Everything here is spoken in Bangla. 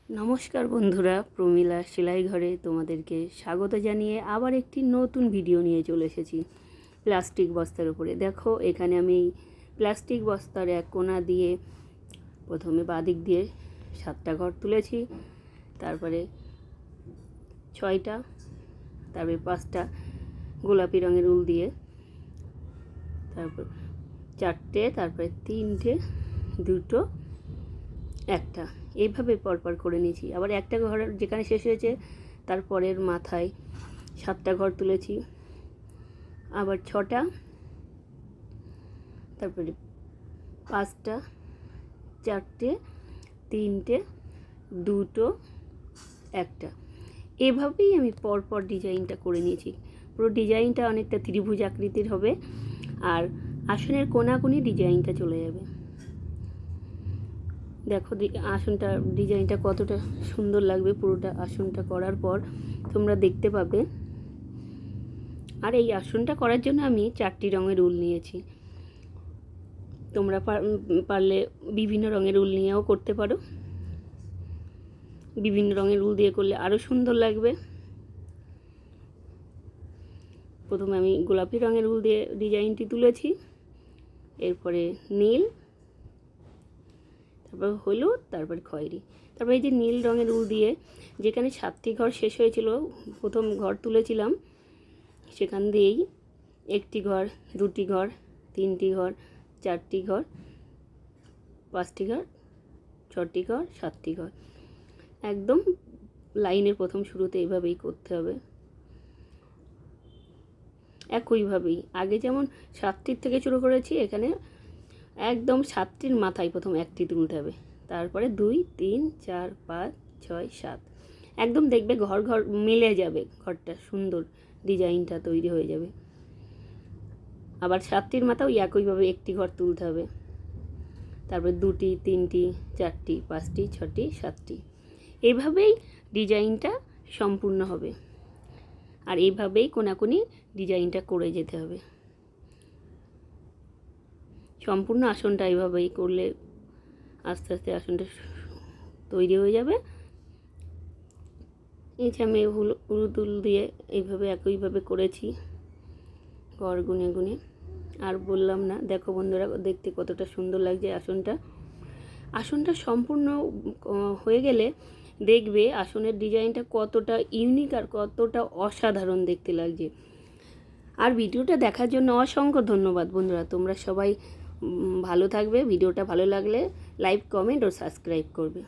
নমস্কার বন্ধুরা, প্রমিলা সেলাই ঘরে তোমাদেরকে স্বাগত জানিয়ে আবার একটি নতুন ভিডিও নিয়ে চলে এসেছি প্লাস্টিক বস্তার উপরে। দেখো এখানে আমি প্লাস্টিক বস্তার এক কোণা দিয়ে প্রথমে বাদিক দিয়ে 7টা ঘর তুলেছি, তারপরে 6টা, তারপরে 5টা গোলাপি রঙের উল দিয়ে, তারপর 4টে, তারপরে 3টে, 2টো, 1টা, এইভাবে পরপর করে নিয়েছি। আবার একটা ঘর যেখানে শেষ হয়েছে তারপরের মাথায় 7টা ঘর তুলেছি, আবার 6টা, তারপরে 5টা, 4টে, 3টে, 2টো, 1টা, এভাবেই আমি পরপর ডিজাইনটা করে নিয়েছি। পুরো ডিজাইনটা অনেকটা ত্রিভুজ আকৃতির হবে, আর আসনের কোণাকুনি ডিজাইনটা চলে যাবে। দেখো আসনটা ডিজাইনটা কতটা সুন্দর লাগবে, পুরোটা আসনটা করার পর তোমরা দেখতে পাবে। আর এই আসনটা করার জন্য আমি 4টি রঙের উল নিয়েছি। তোমরা পারলে বিভিন্ন রঙের উল নিয়েও করতে পারো। বিভিন্ন রঙের উল দিয়ে করলে আরও সুন্দর লাগবে। প্রথমে আমি গোলাপি রঙের উল দিয়ে ডিজাইনটি তুলেছি, এরপরে নীল, তারপর হলুদ, তারপর খয়েরি, তারপর এই যে নীল রঙের উল দিয়ে যেখানে 7টি ঘর শেষ হয়েছিল, প্রথম ঘর তুলেছিলাম, সেখান দিয়েই 1টি ঘর, 2টি ঘর, 3টি ঘর, 4টি ঘর, 5টি ঘর, 6টি ঘর, 7টি ঘর, একদম লাইনের প্রথম শুরুতে এইভাবেই করতে হবে। একইভাবেই আগে যেমন 7টির থেকে শুরু করেছি, এখানে একদম 7টির মাথায় প্রথম 1টি তুলতে হবে, তারপরে 2, 3, 4, 5, 6, 7, একদম দেখবে ঘর ঘর মিলে যাবে, ঘরটা সুন্দর ডিজাইনটা তৈরি হয়ে যাবে। আবার 7টির মাথাও একইভাবে 1টি ঘর তুলতে হবে, তারপরে 2টি, 3টি, 4টি, 5টি, 6টি, 7টি, এইভাবেই ডিজাইনটা সম্পূর্ণ হবে। আর এইভাবেই কোনাকুনি ডিজাইনটা করে যেতে হবে। সম্পূর্ণ আসনটা এইভাবেই করলে আস্তে আস্তে আসনটা তৈরি হয়ে যাবে। এই যে আমি হলুদ উল দিয়ে এইভাবে একইভাবে করেছি ঘর গুনে গুনে। আর বললাম না, দেখো বন্ধুরা দেখতে কতটা সুন্দর লাগছে আসনটা। আসনটা সম্পূর্ণ হয়ে গেলে দেখবে আসনের ডিজাইনটা কতটা ইউনিক আর কতটা অসাধারণ দেখতে লাগছে। আর ভিডিওটা দেখার জন্য অসংখ্য ধন্যবাদ বন্ধুরা। তোমরা সবাই ভালো থাকবে। ভিডিওটা ভালো লাগলে লাইক, কমেন্ট ও সাবস্ক্রাইব করবে।